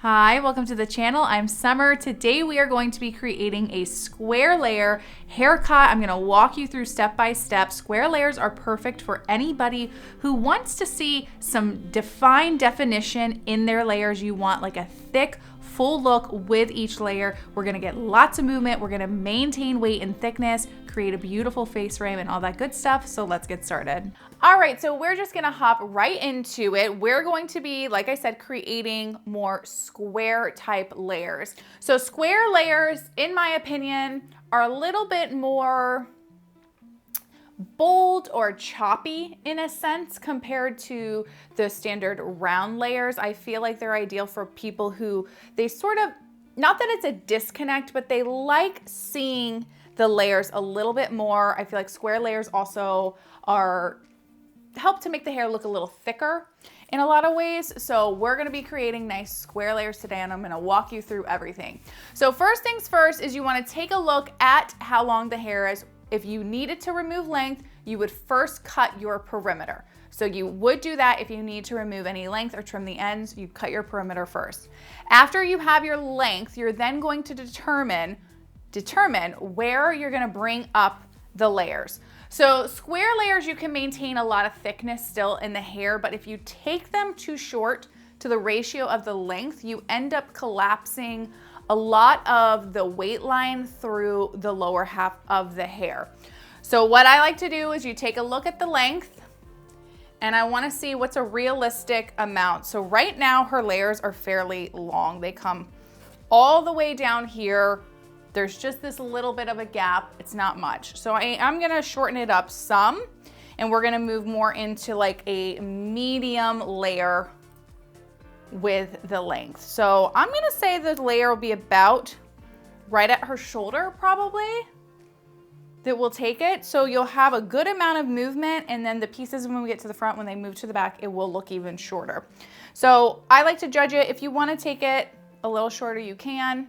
Hi, welcome to the channel. I'm Summer. Today we are going to be creating a square layer haircut. I'm going to walk you through step by step. Square layers are perfect for anybody who wants to see some defined definition in their layers. You want like a thick, full look with each layer. We're going to get lots of movement. We're going to maintain weight and thickness, create a beautiful face frame and all that good stuff. So let's get started. All right, so we're just gonna hop right into it. We're going to be, like I said, creating more square type layers. So square layers, in my opinion, are a little bit more bold or choppy in a sense compared to the standard round layers. I feel like they're ideal for people who they sort of, not that it's a disconnect, but they like seeing the layers a little bit more. I feel like square layers also help to make the hair look a little thicker in a lot of ways. So we're gonna be creating nice square layers today and I'm gonna walk you through everything. So first things first is you wanna take a look at how long the hair is. If you needed to remove length, you would first cut your perimeter. So you would do that if you need to remove any length or trim the ends, you cut your perimeter first. After you have your length, you're then going to determine where you're gonna bring up the layers. So square layers, you can maintain a lot of thickness still in the hair, but if you take them too short to the ratio of the length, you end up collapsing a lot of the weight line through the lower half of the hair. So what I like to do is you take a look at the length and I wanna see what's a realistic amount. So right now her layers are fairly long. They come all the way down here. There's just this little bit of a gap. It's not much. So I'm gonna shorten it up some and we're gonna move more into like a medium layer with the length. So I'm gonna say the layer will be about right at her shoulder probably that will take it. So you'll have a good amount of movement and then the pieces when we get to the front, when they move to the back, it will look even shorter. So I like to judge it. If you wanna take it a little shorter, you can.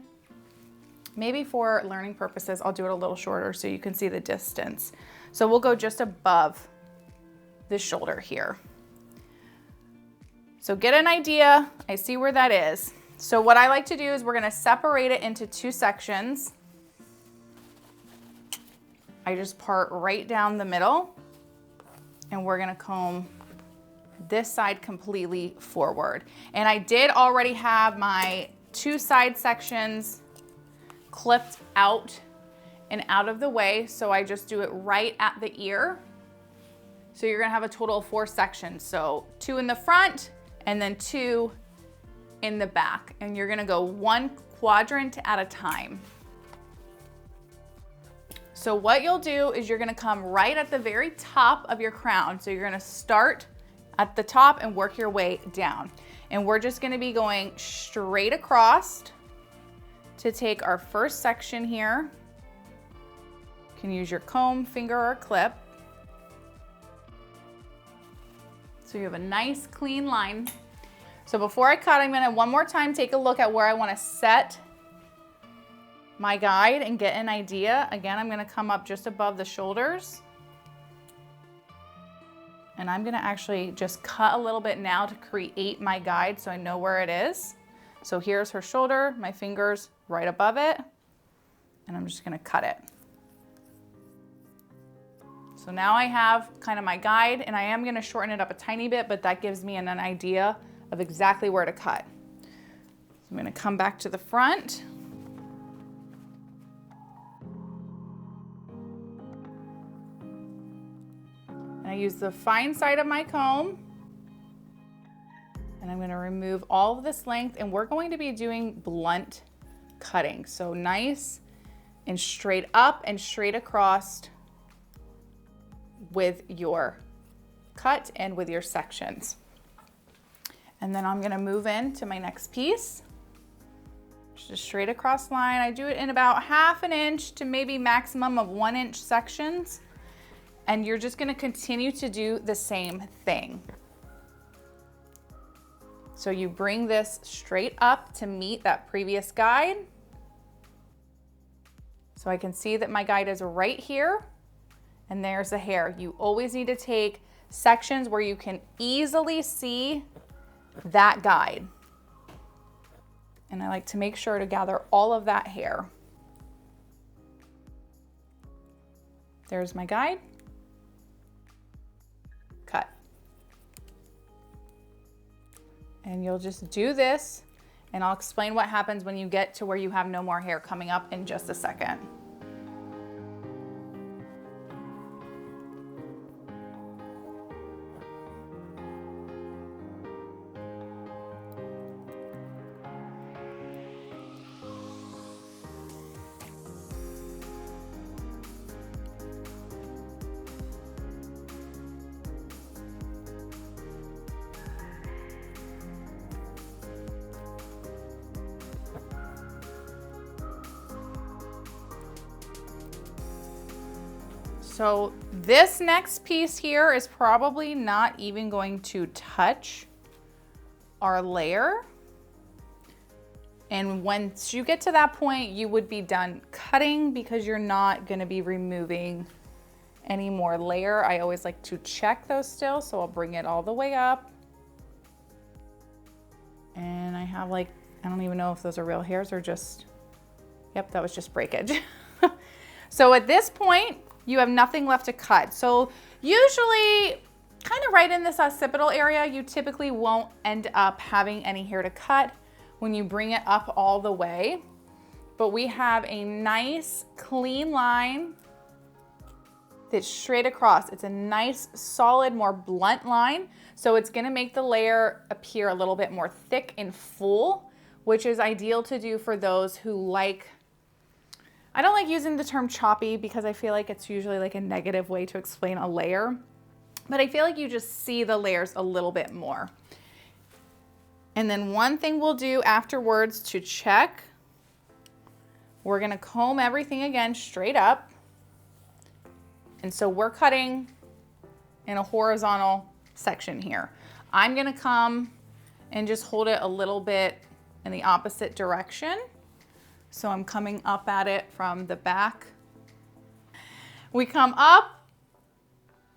Maybe for learning purposes, I'll do it a little shorter so you can see the distance. So we'll go just above the shoulder here. So get an idea, I see where that is. So what I like to do is we're gonna separate it into two sections. I just part right down the middle and we're gonna comb this side completely forward. And I did already have my two side sections clipped out and out of the way. So I just do it right at the ear. So you're gonna have a total of 4 sections. So 2 in the front and then 2 in the back. And you're gonna go 1 quadrant at a time. So what you'll do is you're gonna come right at the very top of your crown. So you're gonna start at the top and work your way down. And we're just gonna be going straight across to take our first section here. You can use your comb, finger, or clip. So you have a nice clean line. So before I cut, I'm gonna one more time take a look at where I wanna set my guide and get an idea. Again, I'm gonna come up just above the shoulders. And I'm gonna actually just cut a little bit now to create my guide so I know where it is. So here's her shoulder, my fingers right above it, and I'm just gonna cut it. So now I have kind of my guide and I am gonna shorten it up a tiny bit, but that gives me an idea of exactly where to cut. So I'm gonna come back to the front. And I use the fine side of my comb. And I'm gonna remove all of this length and we're going to be doing blunt cutting. So nice and straight up and straight across with your cut and with your sections. And then I'm gonna move into my next piece. Just straight across line. I do it in about 1/2 inch to maybe maximum of 1 inch sections. And you're just gonna continue to do the same thing. So you bring this straight up to meet that previous guide. So I can see that my guide is right here and there's the hair. You always need to take sections where you can easily see that guide. And I like to make sure to gather all of that hair. There's my guide. Cut. And you'll just do this, and I'll explain what happens when you get to where you have no more hair coming up in just a second. So this next piece here is probably not even going to touch our layer. And once you get to that point, you would be done cutting because you're not gonna be removing any more layer. I always like to check those still, so I'll bring it all the way up. And I have like, I don't even know if those are real hairs or just, yep, that was just breakage. So at this point, you have nothing left to cut. So usually kind of right in this occipital area, you typically won't end up having any hair to cut when you bring it up all the way. But we have a nice clean line that's straight across. It's a nice, solid, more blunt line. So it's gonna make the layer appear a little bit more thick and full, which is ideal to do for those who like, I don't like using the term choppy because I feel like it's usually like a negative way to explain a layer, but I feel like you just see the layers a little bit more. And then one thing we'll do afterwards to check, we're gonna comb everything again straight up. And so we're cutting in a horizontal section here. I'm gonna come and just hold it a little bit in the opposite direction. So I'm coming up at it from the back. We come up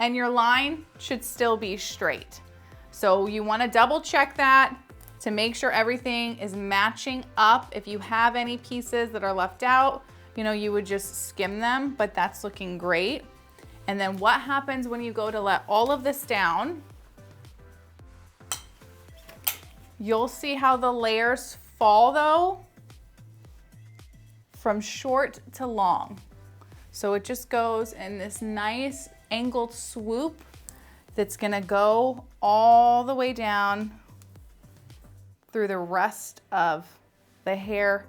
and your line should still be straight. So you wanna double check that to make sure everything is matching up. If you have any pieces that are left out, you know, you would just skim them, but that's looking great. And then what happens when you go to let all of this down, you'll see how the layers fall though, from short to long. So it just goes in this nice angled swoop that's gonna go all the way down through the rest of the hair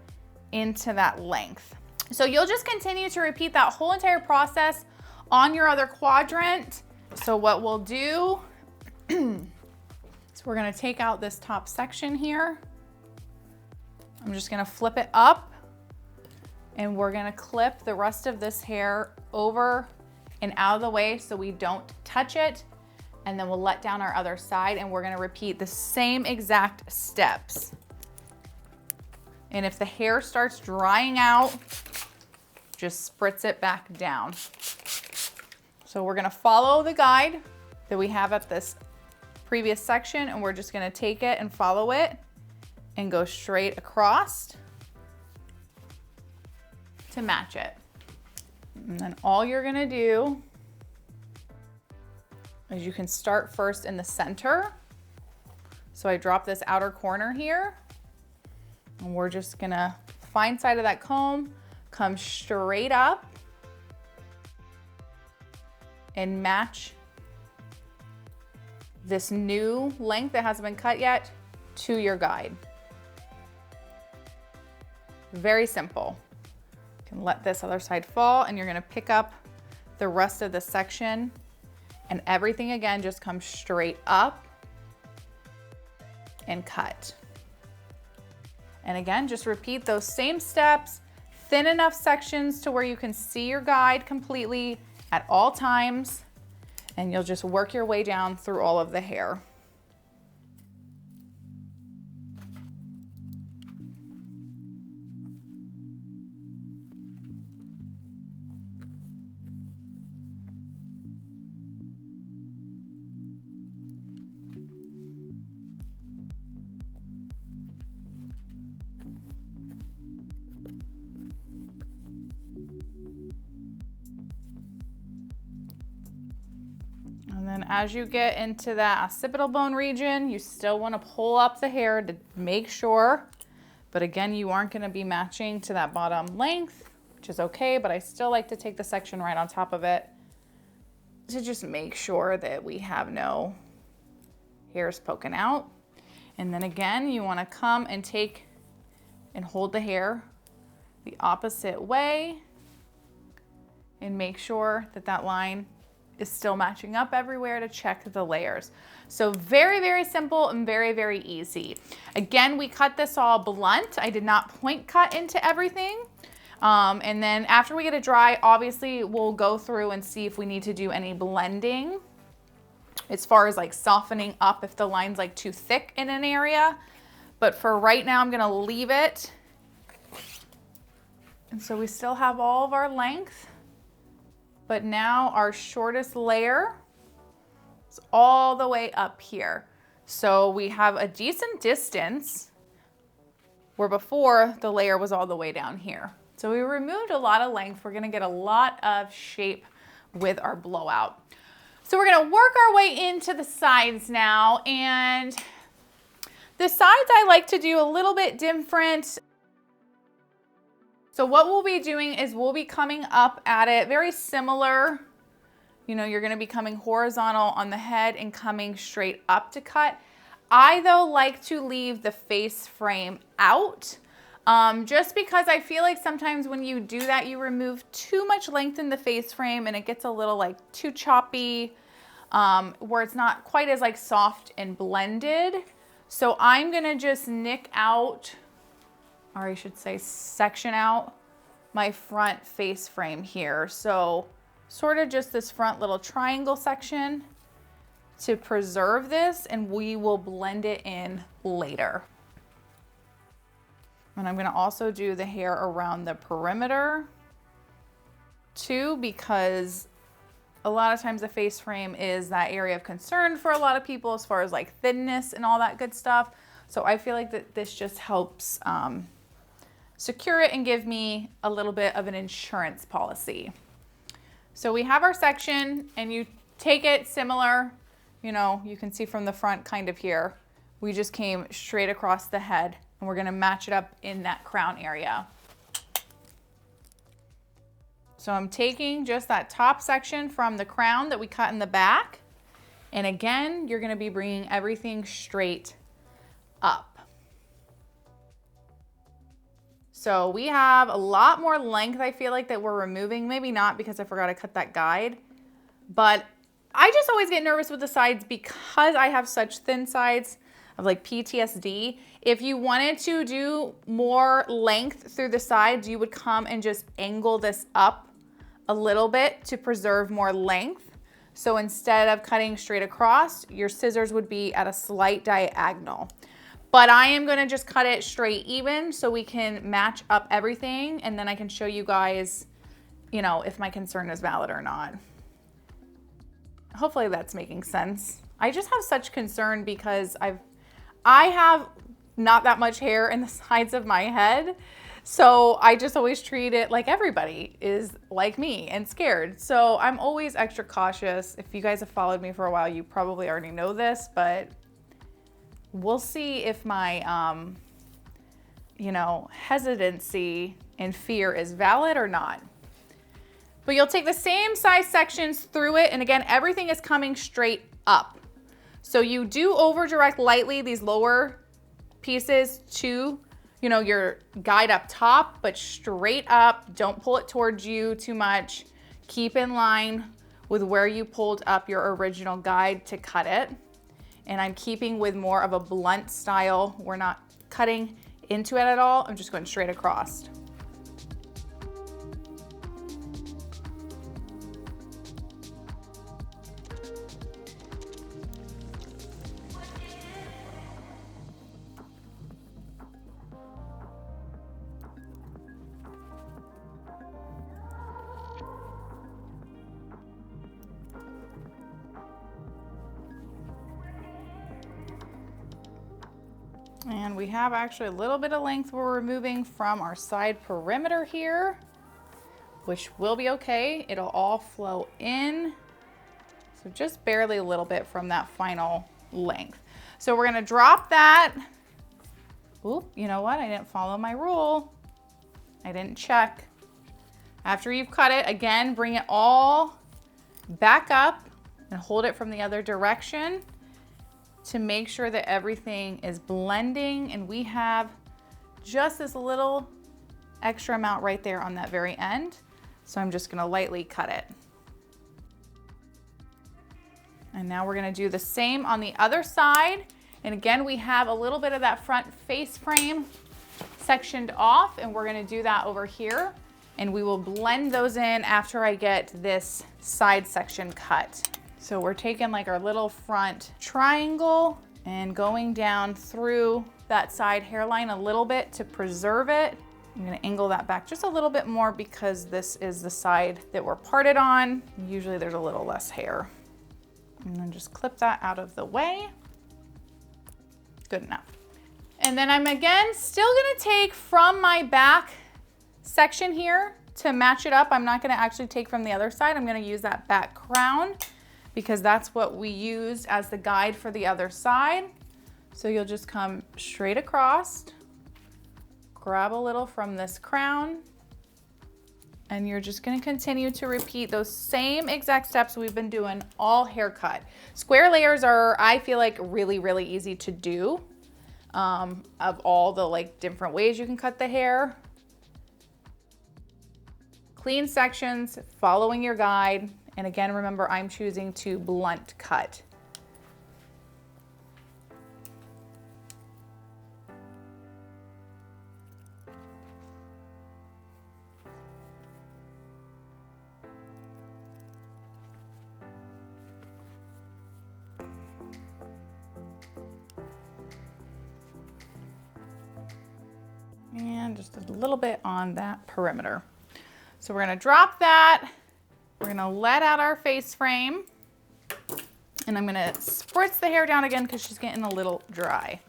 into that length. So you'll just continue to repeat that whole entire process on your other quadrant. So what we'll do is we're gonna take out this top section here. I'm just gonna flip it up, and we're gonna clip the rest of this hair over and out of the way so we don't touch it. And then we'll let down our other side, and we're gonna repeat the same exact steps. And if the hair starts drying out, just spritz it back down. So we're gonna follow the guide that we have at this previous section, and we're just gonna take it and follow it and go straight across to match it. And then all you're gonna do is you can start first in the center. So I drop this outer corner here, and we're just gonna fine side of that comb, come straight up and match this new length that hasn't been cut yet to your guide. Very simple. You can let this other side fall, and you're gonna pick up the rest of the section, and everything again just comes straight up and cut. And again, just repeat those same steps, thin enough sections to where you can see your guide completely at all times, and you'll just work your way down through all of the hair. And as you get into that occipital bone region, you still want to pull up the hair to make sure. But again, you aren't going to be matching to that bottom length, which is okay, but I still like to take the section right on top of it to just make sure that we have no hairs poking out. And then again, you want to come and take and hold the hair the opposite way and make sure that that line is still matching up everywhere to check the layers. So very, very simple and very, very easy. Again, we cut this all blunt. I did not point cut into everything. And then after we get it dry, obviously we'll go through and see if we need to do any blending as far as like softening up if the line's like too thick in an area. But for right now, I'm gonna leave it. And so we still have all of our length, but now our shortest layer is all the way up here. So we have a decent distance where before the layer was all the way down here. So we removed a lot of length. We're gonna get a lot of shape with our blowout. So we're gonna work our way into the sides now. And the sides I like to do a little bit different. So what we'll be doing is we'll be coming up at it very similar. You know, you're gonna be coming horizontal on the head and coming straight up to cut. I though like to leave the face frame out. Just because I feel like sometimes when you do that, you remove too much length in the face frame and it gets a little like too choppy, where it's not quite as like soft and blended. So I'm gonna just nick out, or I should say section out my front face frame here. So sort of just this front little triangle section to preserve this, and we will blend it in later. And I'm gonna also do the hair around the perimeter too, because a lot of times the face frame is that area of concern for a lot of people as far as like thinness and all that good stuff. So I feel like that this just helps secure it and give me a little bit of an insurance policy. So we have our section, and you take it similar, you know, you can see from the front kind of here. We just came straight across the head, and we're gonna match it up in that crown area. So I'm taking just that top section from the crown that we cut in the back. And again, you're gonna be bringing everything straight up. So we have a lot more length, I feel like, that we're removing. Maybe not, because I forgot to cut that guide. But I just always get nervous with the sides because I have such thin sides of like PTSD. If you wanted to do more length through the sides, you would come and just angle this up a little bit to preserve more length. So instead of cutting straight across, your scissors would be at a slight diagonal. But I am gonna just cut it straight even so we can match up everything, and then I can show you guys, you know, if my concern is valid or not. Hopefully that's making sense. I just have such concern because I have not that much hair in the sides of my head. So I just always treat it like everybody is like me and scared. So I'm always extra cautious. If you guys have followed me for a while, you probably already know this, but we'll see if my, you know, hesitancy and fear is valid or not. But you'll take the same size sections through it. And again, everything is coming straight up. So you do over direct lightly these lower pieces to, you know, your guide up top, but straight up. Don't pull it towards you too much. Keep in line with where you pulled up your original guide to cut it. And I'm keeping with more of a blunt style. We're not cutting into it at all. I'm just going straight across. And we have actually a little bit of length we're removing from our side perimeter here, which will be okay. It'll all flow in. So So just barely a little bit from that final length. So we're gonna drop that. Oop, you know what? I didn't follow my rule. I didn't check. After you've cut it, again, bring it all back up and hold it from the other direction to make sure that everything is blending, and we have just this little extra amount right there on that very end. So I'm just gonna lightly cut it. And now we're gonna do the same on the other side. And again, we have a little bit of that front face frame sectioned off, and we're gonna do that over here. And we will blend those in after I get this side section cut. So we're taking like our little front triangle and going down through that side hairline a little bit to preserve it. I'm gonna angle that back just a little bit more because this is the side that we're parted on. Usually there's a little less hair. And then just clip that out of the way. Good enough. And then I'm again still gonna take from my back section here to match it up. I'm not gonna actually take from the other side. I'm gonna use that back crown because that's what we used as the guide for the other side. So you'll just come straight across, grab a little from this crown, and you're just gonna continue to repeat those same exact steps we've been doing all haircut. Square layers are, I feel like, really, really easy to do of all the like different ways you can cut the hair. Clean sections, following your guide. And again, remember, I'm choosing to blunt cut. And just a little bit on that perimeter. So we're gonna drop that. We're gonna let out our face frame, and I'm gonna spritz the hair down again because she's getting a little dry.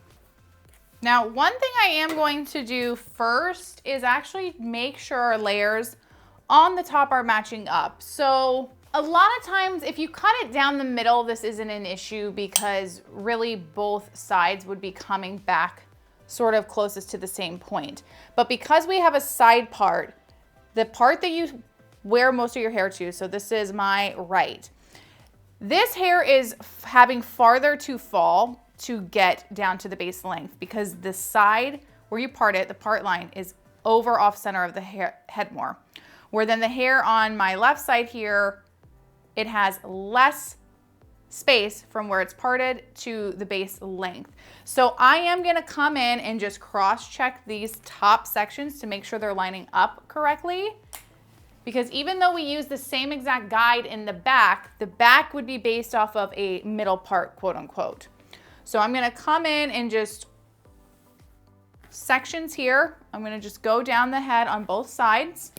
Now, one thing I am going to do first is actually make sure our layers on the top are matching up. So a lot of times if you cut it down the middle, this isn't an issue because really both sides would be coming back sort of closest to the same point. But because we have a side part, the part that you wear most of your hair to, so this is my right, this hair is having farther to fall to get down to the base length because the side where you part it, the part line, is over off center of the head more. Where then the hair on my left side here, it has less space from where it's parted to the base length. So I am gonna come in and just cross-check these top sections to make sure they're lining up correctly. Because even though we use the same exact guide in the back would be based off of a middle part, quote unquote. So I'm gonna come in and just sections here. I'm gonna just go down the head on both sides.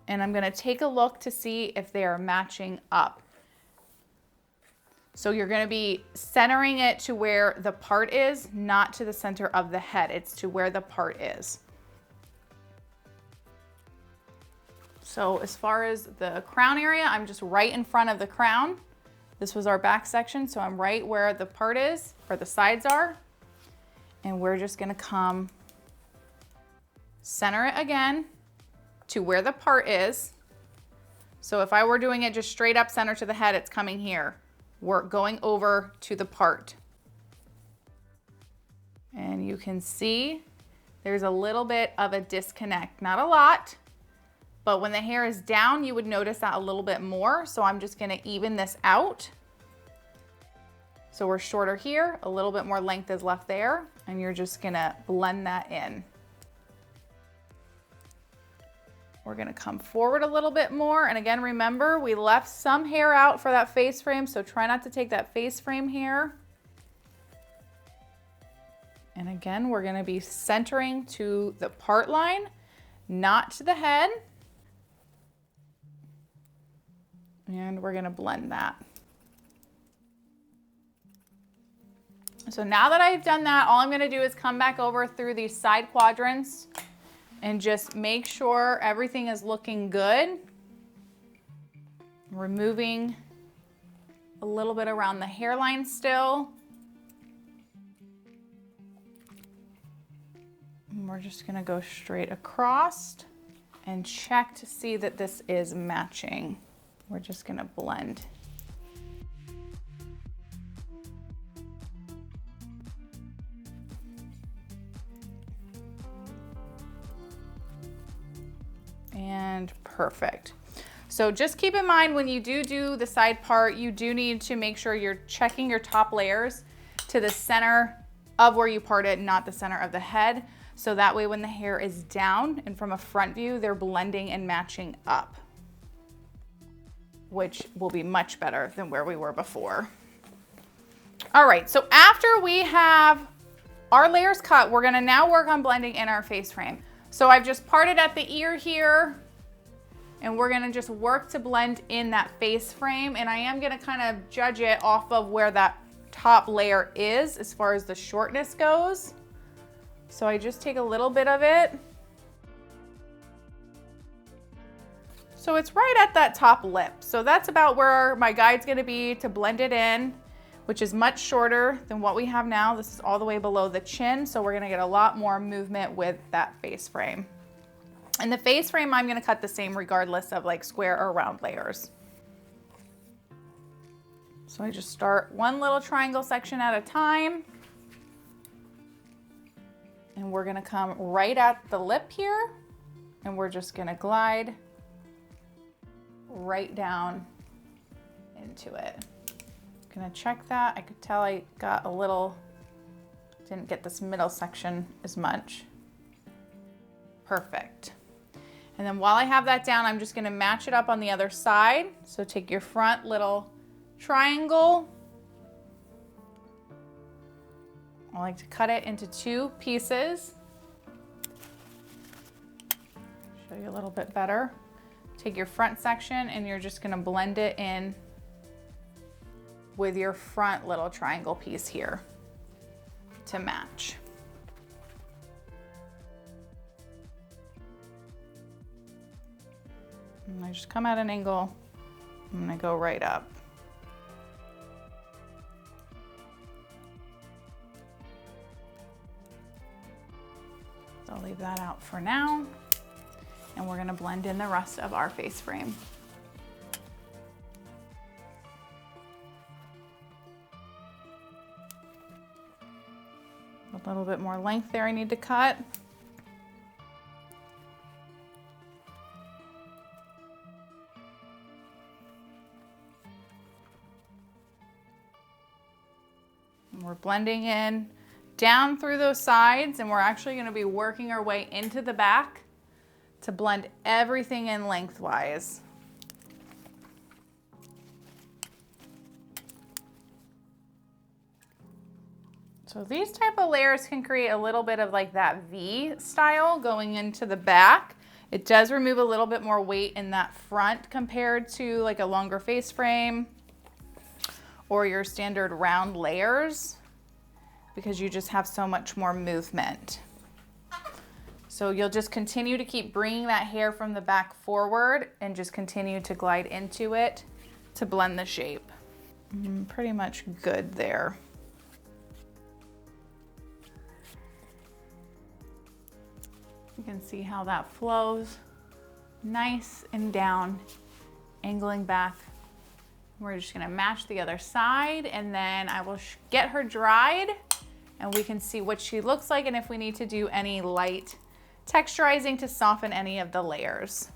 And I'm gonna take a look to see if they are matching up. So you're gonna be centering it to where the part is, not to the center of the head. It's to where the part is. So as far as the crown area, I'm just right in front of the crown. This was our back section, so I'm right where the part is, or the sides are. And we're just gonna come center it again to where the part is. So if I were doing it just straight up center to the head, it's coming here. We're going over to the part. And you can see there's a little bit of a disconnect, not a lot, but when the hair is down, you would notice that a little bit more. So I'm just gonna even this out. So we're shorter here, a little bit more length is left there, and you're just gonna blend that in. We're gonna come forward a little bit more. And again, remember, we left some hair out for that face frame, so try not to take that face frame hair. And again, we're gonna be centering to the part line, not to the head. And we're gonna blend that. So now that I've done that, all I'm gonna do is come back over through these side quadrants and just make sure everything is looking good. Removing a little bit around the hairline still. And we're just gonna go straight across and check to see that this is matching. We're just gonna blend. And perfect. So just keep in mind when you do the side part, you do need to make sure you're checking your top layers to the center of where you parted, not the center of the head. So that way when the hair is down and from a front view, they're blending and matching up, which will be much better than where we were before. All right, so after we have our layers cut, we're gonna now work on blending in our face frame. So I've just parted at the ear here, and we're gonna just work to blend in that face frame. And I am gonna kind of judge it off of where that top layer is as far as the shortness goes. So I just take a little bit of it. So it's right at that top lip. So that's about where my guide's gonna be to blend it in, which is much shorter than what we have now. This is all the way below the chin. So we're gonna get a lot more movement with that face frame. And the face frame, I'm gonna cut the same regardless of like square or round layers. So I just start one little triangle section at a time. And we're gonna come right at the lip here, and we're just gonna glide right down into it. Gonna check that. I could tell I got a little, didn't get this middle section as much. Perfect. And then while I have that down, I'm just gonna match it up on the other side. So take your front little triangle. I like to cut it into 2 pieces. Show you a little bit better. Take your front section and you're just gonna blend it in with your front little triangle piece here to match. And I just come at an angle, and I go right up. So I'll leave that out for now, and we're gonna blend in the rest of our face frame. A little bit more length there I need to cut. We're blending in down through those sides, and we're actually going to be working our way into the back to blend everything in lengthwise. So these type of layers can create a little bit of like that V style going into the back. It does remove a little bit more weight in that front compared to like a longer face frame or your standard round layers, because you just have so much more movement. So you'll just continue to keep bringing that hair from the back forward and just continue to glide into it to blend the shape. Pretty much good there. You can see how that flows nice and down, angling back. We're just gonna match the other side, and then I will get her dried and we can see what she looks like and if we need to do any light texturizing to soften any of the layers.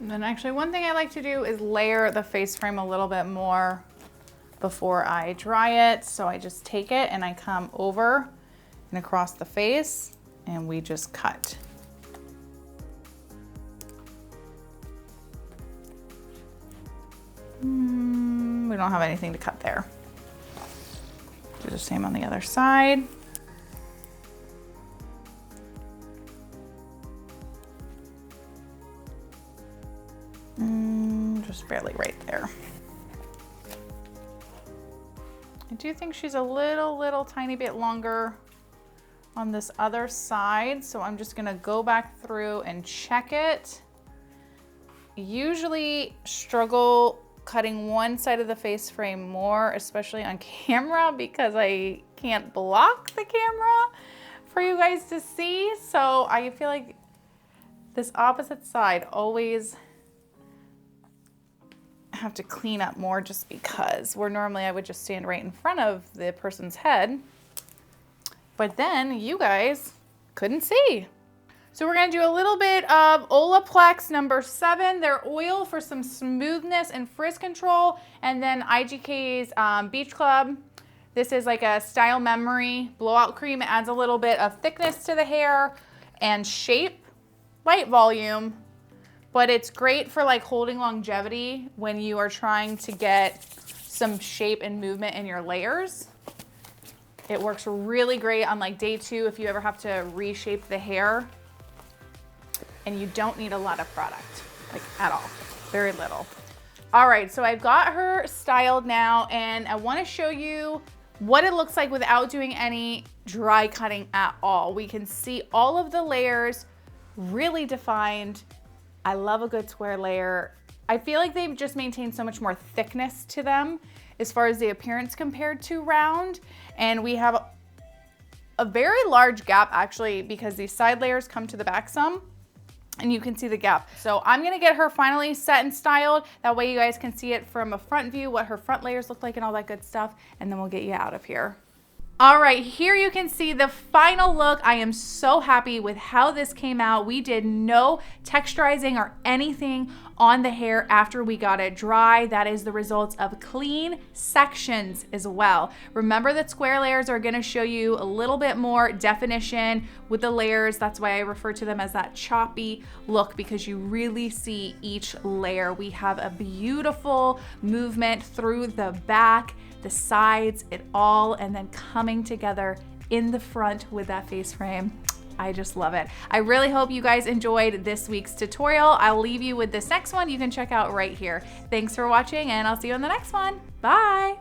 And then actually one thing I like to do is layer the face frame a little bit more before I dry it. So I just take it and I come over and across the face and we just cut. We don't have anything to cut there. Do the same on the other side. Just barely right there. I do think she's a little tiny bit longer on this other side, so I'm just gonna go back through and check it. Usually struggle cutting one side of the face frame more, especially on camera, because I can't block the camera for you guys to see. So I feel like this opposite side always have to clean up more, just because where normally I would just stand right in front of the person's head, but then you guys couldn't see. So we're gonna do a little bit of Olaplex number 7, their oil for some smoothness and frizz control, and then IGK's Beach Club. This is like a style memory blowout cream. It adds a little bit of thickness to the hair and shape, light volume, but it's great for like holding longevity when you are trying to get some shape and movement in your layers. It works really great on like day 2 if you ever have to reshape the hair. And you don't need a lot of product, like at all, very little. All right, so I've got her styled now, and I wanna show you what it looks like without doing any dry cutting at all. We can see all of the layers really defined. I love a good square layer. I feel like they've just maintained so much more thickness to them as far as the appearance compared to round. And we have a very large gap actually, because these side layers come to the back some, and you can see the gap. So I'm gonna get her finally set and styled. That way you guys can see it from a front view, what her front layers look like and all that good stuff, and then we'll get you out of here. All right, here you can see the final look. I am so happy with how this came out. We did no texturizing or anything on the hair after we got it dry. That is the results of clean sections as well. Remember that square layers are gonna show you a little bit more definition with the layers. That's why I refer to them as that choppy look, because you really see each layer. We have a beautiful movement through the back, the sides, it all, and then coming together in the front with that face frame. I just love it. I really hope you guys enjoyed this week's tutorial. I'll leave you with this next one you can check out right here. Thanks for watching, and I'll see you in the next one. Bye.